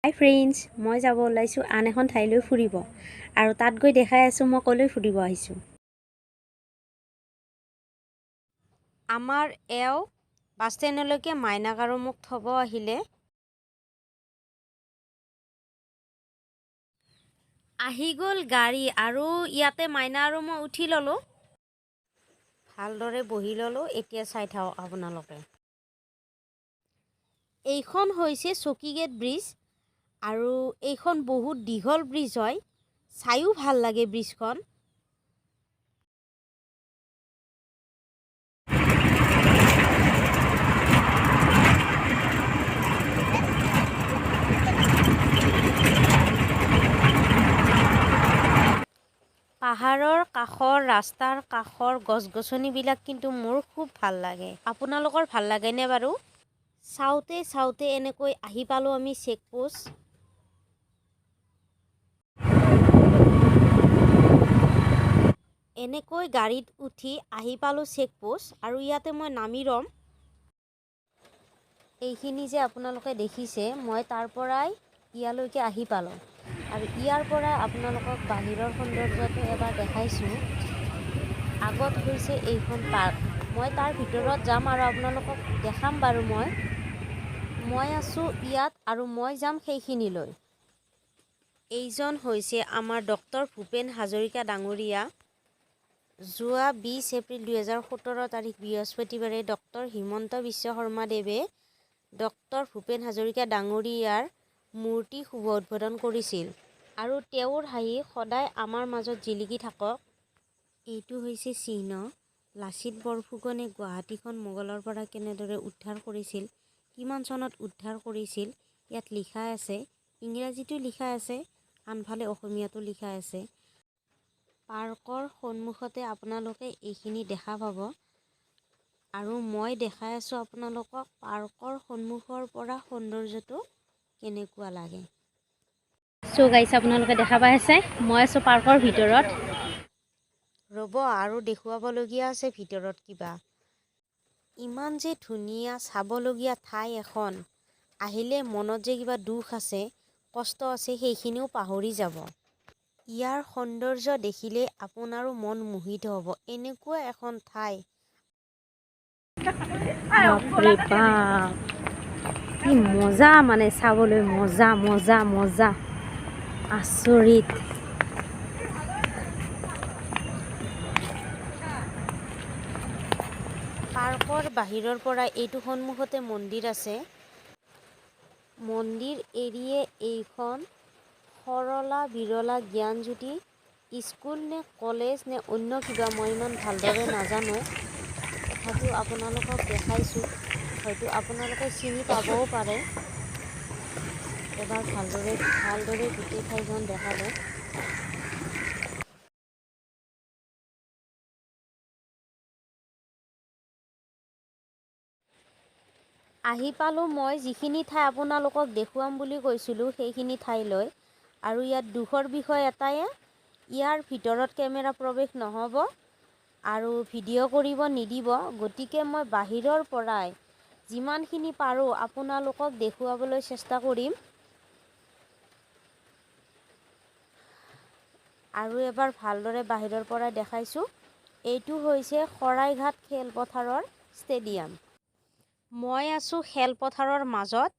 হাই friends, মই যাব ওলাইছোঁ আন এখন ঠাইলৈ ফুৰিব আৰু তাত গৈ দেখাই আছোঁ মই ক'লৈ ফুৰিব আহিছোঁ। আমাৰ এওঁ বাছ ষ্টেণ্ডলৈকে মাইনাক আৰু মোক থ'ব আহিলে। আহি গ'ল গাড়ী আৰু ইয়াতে মাইনা আৰু মই উঠি ল'লোঁ। ভালদৰে বহি ল'লোঁ। এতিয়া চাই থাকক আপোনালোকে। এইখন হৈছে চকীগেট ব্ৰিজ আৰু এইখন বহুত দীঘল ব্ৰিজ হয়। চাইও ভাল লাগে ব্ৰিজখন। পাহাৰৰ কাষৰ ৰাস্তাৰ কাষৰ গছ-গছনিবিলাক কিন্তু মোৰ খুব ভাল লাগে। আপোনালোকৰ ভাল লাগেনে বাৰু? চাওঁতে চাওঁতে এনেকৈ আহি পালোঁ আমি চেকপোষ্ট। এনেকৈ গাড়ীত উঠি আহি পালোঁ চেকপোষ্ট আৰু ইয়াতে মই নামি ৰ'ম। এইখিনি যে আপোনালোকে দেখিছে মই তাৰ পৰাই ইয়ালৈকে আহি পালোঁ আৰু ইয়াৰ পৰা আপোনালোকক বাহিৰৰ সৌন্দৰ্যটো এবাৰ দেখাইছোঁ। আগত হৈছে এইখন পাৰ্ক। মই তাৰ ভিতৰত যাম আৰু আপোনালোকক দেখাম বাৰু। মই আছোঁ ইয়াত আৰু মই যাম সেইখিনিলৈ। এইজন হৈছে আমাৰ ডক্টৰ ভূপেন হাজৰিকা ডাঙৰীয়া। যোৱা 20 এপ্ৰিল 2017 তাৰিখ বৃহস্পতিবাৰে ডক্টৰ হিমন্ত বিশ্ব শৰ্মাদেৱে ডক্টৰ ভূপেন হাজৰিকা ডাঙৰীয়াৰ মূৰ্তি শুভ উদ্বোধন কৰিছিল আৰু তেওঁৰ হাঁহি সদায় আমাৰ মাজত জিলিকি থাকক। এইটো হৈছে চিহ্ন। লাচিত বৰফুকনে গুৱাহাটীখন মোগলৰ পৰা কেনেদৰে উদ্ধাৰ কৰিছিল, কিমান চনত উদ্ধাৰ কৰিছিল, ইয়াত লিখা আছে। ইংৰাজীতো লিখা আছে, আনফালে অসমীয়াতো লিখা আছে। পাৰ্কৰ সন্মুখতে আপোনালোকে এইখিনি দেখা পাব আৰু মই দেখাই আছোঁ আপোনালোকক পাৰ্কৰ সন্মুখৰ পৰা সৌন্দৰ্যটো কেনেকুৱা লাগে। গাইছ আপোনালোকে দেখা পাই আছে, মই আছোঁ পাৰ্কৰ ভিতৰত। ৰ'ব আৰু দেখুৱাবলগীয়া আছে ভিতৰত কিবা। ইমান যে ধুনীয়া চাবলগীয়া ঠাই এখন। আহিলে মনত যে কিবা দুখ আছে, কষ্ট আছে সেইখিনিও পাহৰি যাব। ইয়াৰ সৌন্দৰ্য দেখিলে আপোনাৰো মন মোহিত হ'ব। এনেকুৱা এখন ঠাই। বাপৰে বাপ, কি মজা মানে চাবলৈ, মজা মজা মজা, আচৰিত। পাৰ্কৰ বাহিৰৰ পৰা এইটো সন্মুখতে মন্দিৰ আছে। মন্দিৰ এৰিয়ে এইখন সৰলা বিৰলা জ্ঞানজ্যোতি স্কুল নে কলেজ নে অন্য কিবা মই ইমান ভালদৰে নাজানো। তথাপিও আপোনালোকক দেখাইছোঁ, হয়তো আপোনালোকে চিনি পাবও পাৰে। এবাৰ ভালদৰে গোটেই ঠাইখন দেখালোঁ। আহি পালোঁ মই যিখিনি ঠাই আপোনালোকক দেখুৱাম বুলি কৈছিলোঁ সেইখিনি ঠাইলৈ। আৰু ইয়াত দুখৰ বিষয় এটাই, ইয়াৰ ভিতৰত কেমেৰা প্ৰৱেশ নহ'ব আৰু ভিডিঅ' কৰিব নিদিব। গতিকে মই বাহিৰৰ পৰাই যিমানখিনি পাৰোঁ আপোনালোকক দেখুৱাবলৈ চেষ্টা কৰিম। আৰু এবাৰ ভালদৰে বাহিৰৰ পৰাই দেখাইছোঁ। এইটো হৈছে শৰাইঘাট খেলপথাৰৰ ষ্টেডিয়াম। মই আছোঁ খেলপথাৰৰ মাজত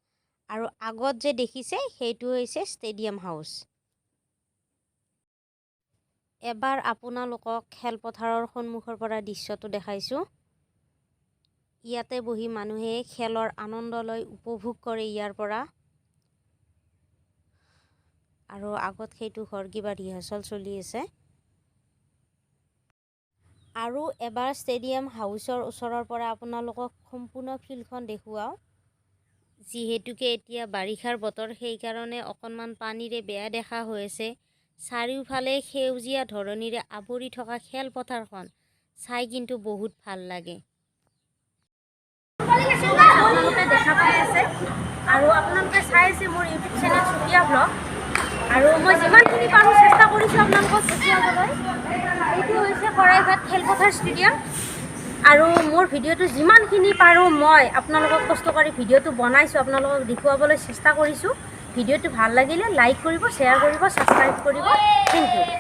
আৰু আগত যে দেখিছে সেইটো হৈছে ষ্টেডিয়াম হাউচ। এবাৰ আপোনালোকক খেলপথাৰৰ সন্মুখৰ পৰা দৃশ্যটো দেখাইছোঁ। ইয়াতে বহি মানুহে খেলৰ আনন্দ লৈ উপভোগ কৰে ইয়াৰ পৰা। আৰু আগত সেইটো ঘৰ কিবা ৰিহাৰ্চেল চলি আছে। আৰু এবাৰ ষ্টেডিয়াম হাউচৰ ওচৰৰ পৰা আপোনালোকক সম্পূৰ্ণ ফিল্ডখন দেখুৱাওঁ। যিহেতুকে এতিয়া বাৰিষাৰ বতৰ সেইকাৰণে অকণমান পানীৰে বেয়া দেখা হৈ আছে। চাৰিওফালে সেউজীয়া ধৰণীৰে আৱৰি থকা খেলপথাৰখন চাই কিন্তু বহুত ভাল লাগে। আপোনালোকে দেখা পাই আছে আৰু আপোনালোকে চাই আছে মোৰ ইউটিউব চেনেল চুতীয়া ব্লগ। আৰু মই যিমানখিনি পাৰোঁ চেষ্টা কৰিছোঁ আপোনালোকক দেখুৱাবলৈ। এইটো হৈছে শৰাইঘাট খেলপথাৰ ষ্টেডিয়াম আৰু মোৰ ভিডিঅ'টো যিমানখিনি পাৰোঁ মই আপোনালোকক কষ্ট কৰি ভিডিঅ'টো বনাইছোঁ, আপোনালোকক দেখুৱাবলৈ চেষ্টা কৰিছোঁ। ভিডিঅ'টো ভাল লাগিলে লাইক কৰিব, শ্বেয়াৰ কৰিব, ছাবস্ক্ৰাইব কৰিব। Thank U.